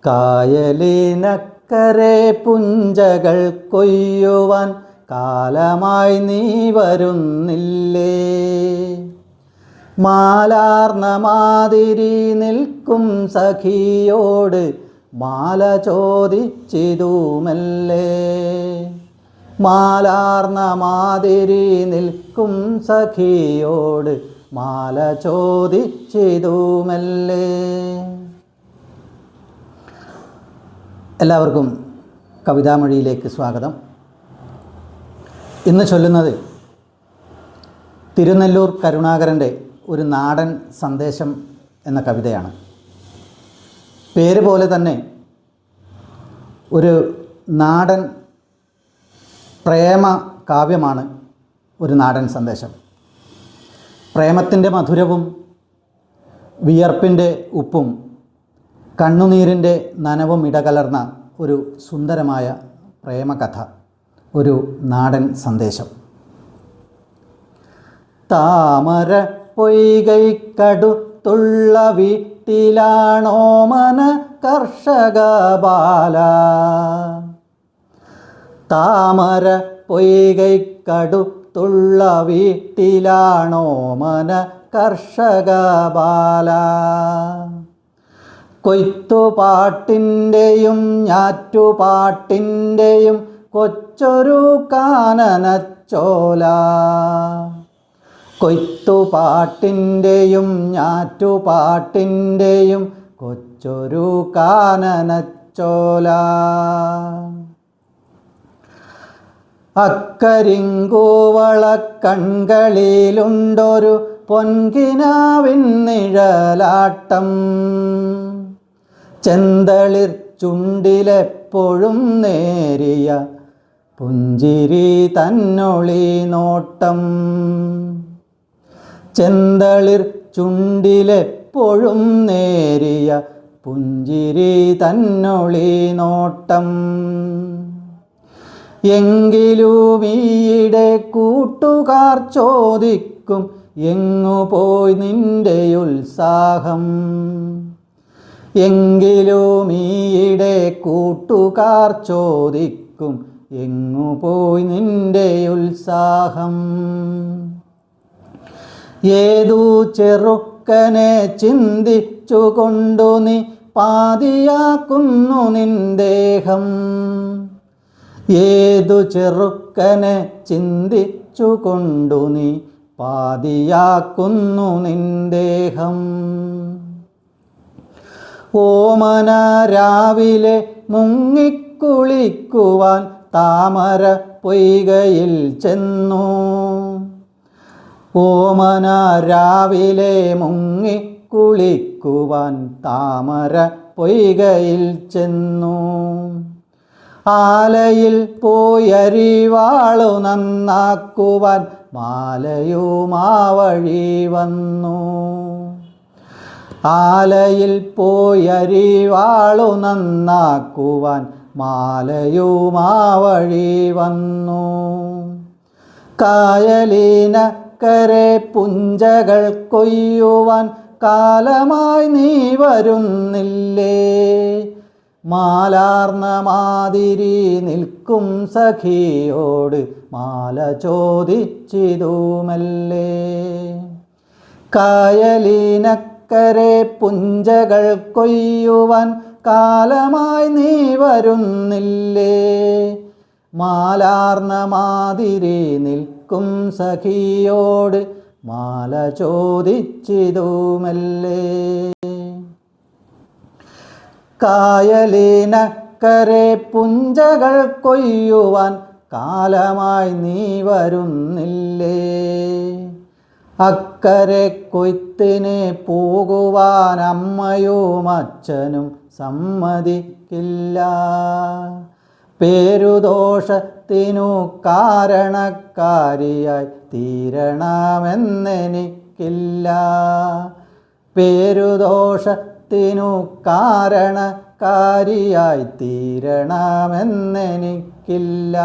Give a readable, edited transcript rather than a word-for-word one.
കായലിനക്കരെ പുഞ്ചകൾ കൊയ്യുവാൻ കാലമായി നീ വരുന്നില്ലേ? മാലാർന്ന മാതിരി നിൽക്കും സഖിയോട് മാല ചോദിച്ചിതുമല്ലേ? മാലാർന്ന മാതിരി നിൽക്കും സഖിയോട് മാല ചോദിച്ചിതുമല്ലേ? എല്ലാവർക്കും കവിതാമൊഴിയിലേക്ക് സ്വാഗതം. ഇന്ന് ചൊല്ലുന്നത് തിരുനെല്ലൂർ കരുണാകരൻ്റെ ഒരു നാടൻ സന്ദേശം എന്ന കവിതയാണ്. പേര് പോലെ തന്നെ ഒരു നാടൻ പ്രേമ കാവ്യമാണ് ഒരു നാടൻ സന്ദേശം. പ്രേമത്തിൻ്റെ മധുരവും വിയർപ്പിൻ്റെ ഉപ്പും കണ്ണുനീരിൻ്റെ നനവും ഇടകലർന്ന ഒരു സുന്ദരമായ പ്രേമകഥ, ഒരു നാടൻ സന്ദേശം. താമര പൊയ്കൈക്കടുത്തുള്ള വീട്ടിലാണോ മന കർഷക ബാല? താമര പൊയ്കൈക്കടുത്തുള്ള വീട്ടിലാണോ മന കർഷക ബാല? കൊയ്ത്തുപാട്ടിൻ്റെയും ഞാറ്റുപാട്ടിൻ്റെയും കൊച്ചൊരു കാനനച്ചോല. കൊയ്ത്തുപാട്ടിൻ്റെയും ഞാറ്റുപാട്ടിൻ്റെയും കൊച്ചൊരു കാനനച്ചോല. അക്കരിങ്കൂവള കൺകളിലുണ്ടൊരു പൊൻകിനാവിൻ നിഴലാട്ടം. ചെന്തളിർ ചുണ്ടിലെപ്പോഴും നേരിയ പുഞ്ചിരി തന്നൊളി നോട്ടം. ചെന്തളിർ ചുണ്ടിലെപ്പോഴും നേരിയ പുഞ്ചിരി തന്നൊളി നോട്ടം. എങ്കിലും ഈയിടെ കൂട്ടുകാർ ചോദിക്കും, എങ്ങുപോയി നിന്റെ ഉത്സാഹം? എങ്കിലും ഈയിടെ കൂട്ടുകാർ ചോദിക്കും, എങ്ങുപോയി നിന്റെ ഉത്സാഹം? ഏതു ചെറുക്കനെ ചിന്തിച്ചുകൊണ്ടു നീ പാതിയാക്കുന്നു നിൻ ദേഹം? ഏതു ചെറുക്കനെ ചിന്തിച്ചുകൊണ്ടു നീ പാതിയാക്കുന്നു നിൻ ദേഹം? ഓമന രാവിലെ മുങ്ങിക്കുളിക്കുവാൻ താമര പൊയ്കയിൽ ചെന്നു. ഓമന രാവിലെ മുങ്ങിക്കുളിക്കുവാൻ താമര പൊയ്കയിൽ ചെന്നു. ആലയിൽ പോയരിവാളു നന്നാക്കുവാൻ മാലയുമാ വഴി വന്നു. ആലയിൽ പോയരിവാളു നന്നാക്കുവാൻ മാലയുമാ വഴി വന്നു. കായലിനക്കരെ പുഞ്ചകൾ കൊയ്യുവാൻ കാലമായി നീ വരുന്നില്ലേ? മാലാർന്ന മാതിരി നിൽക്കും സഖിയോട് മാല ചോദിച്ചിതുമല്ലേ? കായലിനക്കരെ പുഞ്ചകൾ കൊയ്യുവാൻ കാലമായി നീ വരുന്നില്ലേ? മാലാർന്ന മാതിരി നിൽക്കും സഖിയോട് മാല ചോദിച്ചിതുമല്ലേ? കായലിനക്കരെ പുഞ്ചകൾ കൊയ്യുവാൻ കാലമായി നീ വരുന്നില്ലേ? അക്കരെ കൊയ്ത്തിന് പോകുവാൻ അമ്മയും അച്ഛനും സമ്മതിക്കില്ല. പേരുദോഷത്തിനു കാരണക്കാരിയായി തീരണമെന്നെനിക്കില്ല. പേരുദോഷത്തിനു കാരണക്കാരിയായി തീരണമെന്നെനിക്കില്ല.